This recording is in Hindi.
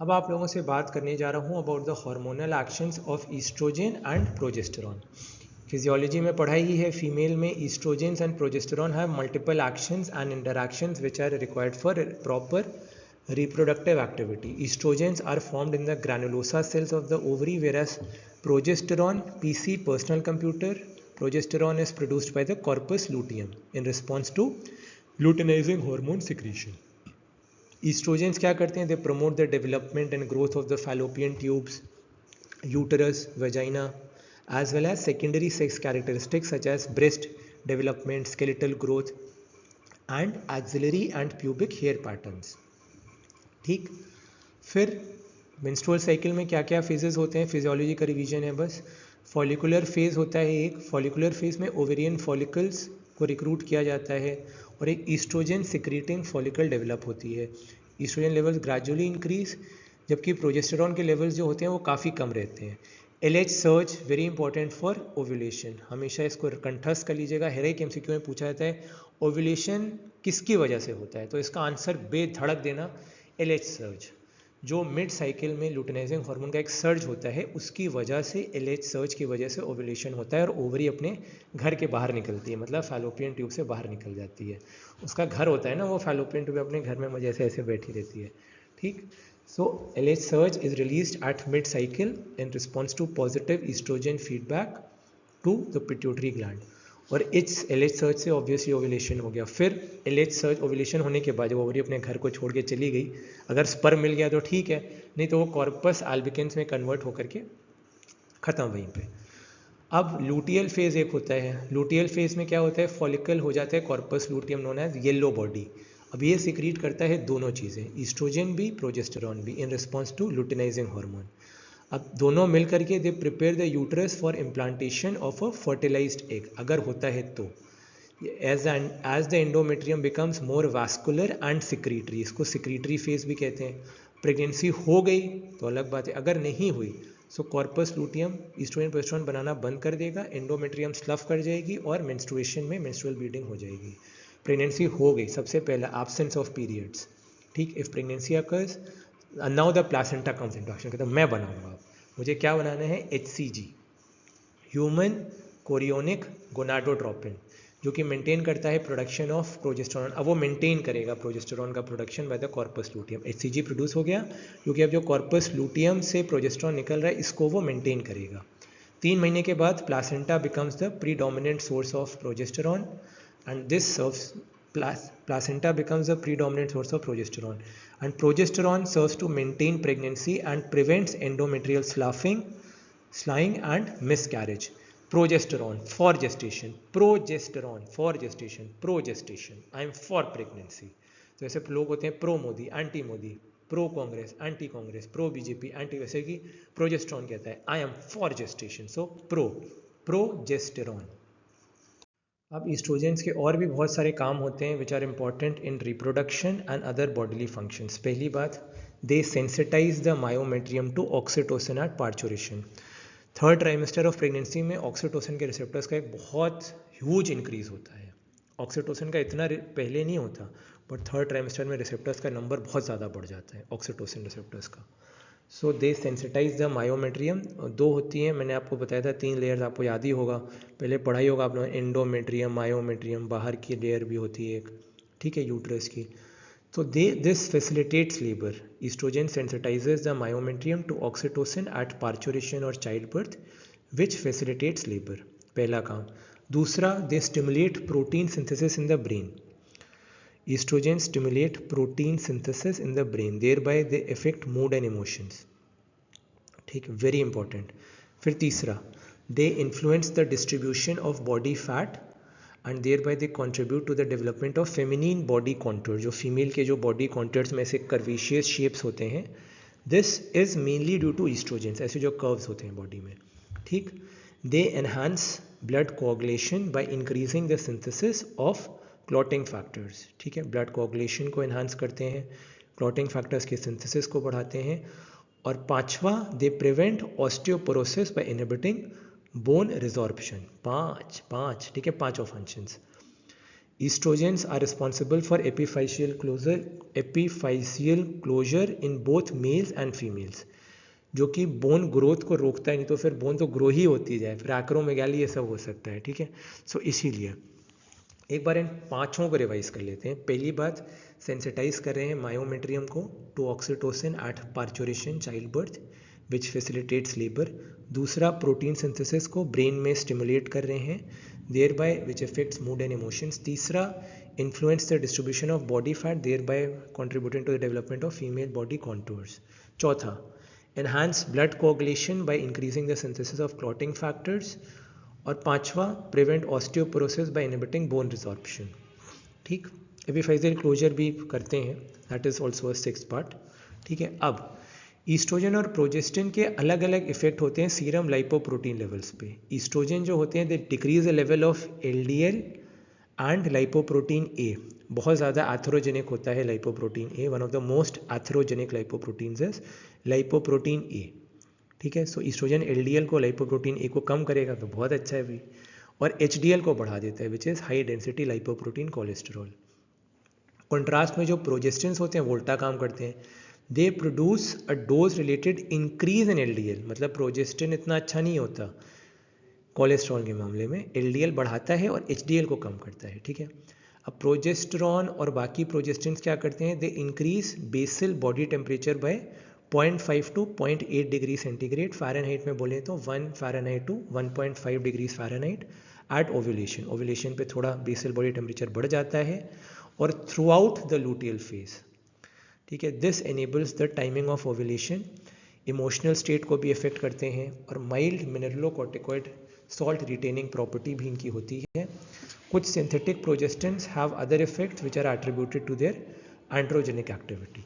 अब आप लोगों से बात करने जा रहा हूँ about the hormonal actions of estrogen and progesterone. Physiology में पढ़ाई ही है, फीमेल में estrogens and progesterone have multiple actions and interactions which are required for proper reproductive activity. Estrogens are formed in the granulosa cells of the ovary, whereas progesterone, PC, personal computer, progesterone is produced by the corpus luteum in response to luteinizing hormone secretion. Estrogens क्या करते हैं? They promote the development and growth of the fallopian tubes, uterus, vagina, as well as secondary sex characteristics such as breast development, skeletal growth, and axillary and pubic hair patterns. ठीक, फिर मेंस्ट्रुअल साइकिल में क्या क्या फेजेस होते हैं? फिजियोलॉजी का रिवीजन है बस। फॉलिकुलर फेज होता है एक, फॉलिकुलर फेज में ओवेरियन फॉलिकल्स को रिक्रूट किया जाता है और एक ईस्ट्रोजन सिक्रीटिंग फॉलिकल डेवलप होती है। ईस्ट्रोजन लेवल्स ग्रेजुअली इंक्रीज, जबकि प्रोजेस्टेरॉन के लेवल्स जो होते हैं वो काफ़ी कम रहते हैं। LH search very important for ovulation, हमेशा इसको कंठस्थ कर लीजिएगा, हर एक MCQ में पूछा जाता है ओव्यूलेशन किसकी वजह से होता है, तो इसका आंसर बेधड़क देना LH सर्च। जो मिड साइकिल में लुटेनाइजिंग हार्मोन का एक सर्ज होता है उसकी वजह से LH सर्ज की वजह से ओव्यूलेशन होता है और ओवरी अपने घर के बाहर निकलती है, मतलब फैलोपियन ट्यूब से बाहर निकल जाती है। उसका घर होता है ना, वो फैलोपियन ट्यूब अपने घर में जैसे ऐसे बैठी रहती है। ठीक, so LH surge is released at mid cycle in response to positive estrogen feedback to the pituitary gland, और इट्स LH सर्च से ऑब्वियसली ओव्यूलेशन हो गया। फिर LH सर्च ओव्यूलेशन होने के बाद जब ओवरी अपने घर को छोड़ के चली गई, अगर स्पर्म मिल गया तो ठीक है, नहीं तो वो कॉर्पस एल्बिकेंस में कन्वर्ट होकर के ख़त्म वहीं पे। अब लूटियल फेज एक होता है, लूटियल फेज में क्या होता है? फॉलिकल हो जाता है corpus luteum known as yellow body. अब ये सिक्रीट करता है दोनों चीज़ें, ईस्ट्रोजन भी प्रोजेस्टेरॉन भी, in response to luteinizing hormone. अब दोनों मिल करके they prepare the uterus for implantation of a fertilized egg, अगर होता है तो। As the endometrium becomes more vascular and secretory, इसको सिक्रीटरी फेज भी कहते हैं। प्रेगनेंसी हो गई तो अलग बात है, अगर नहीं हुई सो कॉर्पस लूटियम ईस्ट्रोजन प्रोजेस्टेरॉन बनाना बंद कर देगा, एंडोमेट्रियम स्लफ कर जाएगी और मेंस्ट्रुएशन में मेंस्ट्रुअल ब्लीडिंग हो जाएगी। प्रेगनेंसी हो गई, सबसे पहला एब्सेंस ऑफ पीरियड्स। ठीक, if pregnancy occurs now the placenta comes into action, कहता मैं बनाऊंगा, मुझे क्या बनाना है? HCG, ह्यूमन कोरियोनिक गोनाडोट्रोपिन, जो कि मेंटेन करता है प्रोडक्शन ऑफ प्रोजेस्टेरॉन। अब वो मेंटेन करेगा प्रोजेस्टेरॉन का production by the corpus luteum. HCG produce हो गया, क्योंकि अब जो कॉर्पस लूटियम से प्रोजेस्टेरॉन निकल रहा है इसको वो मेंटेन करेगा। 3 महीने के बाद placenta becomes the predominant source of progesterone and this serves placenta becomes the predominant source of progesterone, and progesterone serves to maintain pregnancy and prevents endometrial sloughing and miscarriage. Progesterone for gestation, progesterone for gestation, progestation, I am for pregnancy. तो ऐसे लोग होते हैं pro Modi, anti Modi, pro Congress, anti Congress, pro BJP, anti, वैसे कि प्रोजेस्टेरॉन कहता है I am for gestation, so progesterone. अब ईस्ट्रोजेंस के और भी बहुत सारे काम होते हैं which are important in reproduction and other bodily functions. पहली बात, they sensitize the myometrium to oxytocin at parturition. Third trimester of pregnancy में ऑक्सीटोसिन के रिसेप्टर्स का एक बहुत ह्यूज इंक्रीज होता है। ऑक्सीटोसिन का इतना पहले नहीं होता, बट थर्ड ट्राइमेस्टर में रिसेप्टर्स का नंबर बहुत ज़्यादा बढ़ जाता है ऑक्सीटोसिन रिसेप्टर्स का। सो दे सेंसिटाइज द मायोमेट्रियम। दो होती हैं, मैंने आपको बताया था 3 लेयर्स, आपको याद ही होगा, पहले पढ़ाई होगा आप लोगों ने, एंडोमेट्रियम, मायोमेट्रियम, बाहर की लेयर भी होती है एक, ठीक है, यूट्रस की। तो this facilitates labour. Estrogen sensitizes the myometrium to oxytocin at parturition और childbirth which facilitates labour, पहला काम। दूसरा, they stimulate protein synthesis in the brain. Estrogens stimulate protein synthesis in the brain, thereby they affect mood and emotions. ठीक, वेरी इंपॉर्टेंट। फिर तीसरा, they influence the distribution of body fat and thereby they contribute to the development of feminine body contour, जो फीमेल के जो बॉडी कॉन्टूर्स में से कर्विशियस शेप्स होते हैं, this is mainly due to estrogens, ऐसे जो कर्व्स होते हैं बॉडी में। ठीक, they enhance blood coagulation by increasing the synthesis of clotting factors. ठीक है, ब्लड कोआगुलेशन को एनहांस करते हैं, क्लॉटिंग फैक्टर्स के सिंथेसिस को बढ़ाते हैं। और पांचवा, they prevent osteoporosis by inhibiting bone resorption. पांच, ठीक है, पांचों functions. Estrogens are responsible for epiphyseal closure in both males and females, जो कि बोन ग्रोथ को रोकता है, नहीं तो फिर बोन तो ग्रो ही होती जाए, फिर एक्रोमेगाली ये सब हो सकता है, ठीक है। सो इसीलिए एक बार इन पांचों को रिवाइज कर लेते हैं। पहली बात, सेंसिटाइज कर रहे हैं मायोमेट्रियम को to oxytocin at parturition childbirth which facilitates labour. दूसरा, प्रोटीन सिंथेसिस को ब्रेन में स्टिमुलेट कर रहे हैं thereby which affects mood and emotions. तीसरा, influence the distribution of body fat thereby contributing to the development of female body contours. चौथा, enhance blood coagulation by increasing the synthesis of clotting factors। और पांचवा, prevent osteoporosis by inhibiting bone resorption. ठीक, एपिफाइजियल क्लोजर भी करते हैं, that is also a sixth part, ठीक है। अब ईस्ट्रोजन और प्रोजेस्टिन के अलग अलग इफेक्ट होते हैं सीरम लाइपोप्रोटीन लेवल्स पे। ईस्ट्रोजन जो होते हैं they decrease the level of LDL and lipoprotein A. बहुत ज़्यादा एथेरोजेनिक होता है lipoprotein A, one of the most atherogenic lipoproteins is lipoprotein A, ठीक है। सो ईस्ट्रोजन एलडीएल को, लाइपोप्रोटीन ए को कम करेगा तो बहुत अच्छा है भी, और एचडीएल को बढ़ा देता है which is high density lipoprotein cholesterol. Contrast में जो प्रोजेस्टिन्स होते हैं वो उल्टा काम करते हैं, they produce a dose related increase in LDL. मतलब प्रोजेस्टिन इतना अच्छा नहीं होता कोलेस्ट्रॉल के मामले में, एलडीएल बढ़ाता है और एचडीएल को कम करता है, ठीक है। अब प्रोजेस्टेरॉन और बाकी प्रोजेस्टिन्स क्या करते हैं, they increase basal body temperature by 0.5 to 0.8 degree centigrade, Fahrenheit में बोले तो 1 Fahrenheit to 1.5 degrees Fahrenheit at ovulation. Ovulation पे थोड़ा बेसल बॉडी टेम्परेचर बढ़ जाता है और throughout the luteal phase, ठीक है। This enables the timing of ovulation. Emotional state को भी इफेक्ट करते हैं और mild mineralocorticoid salt retaining property भी इनकी होती है। कुछ synthetic प्रोजेस्टिन्स have other effects which are attributed to their androgenic activity.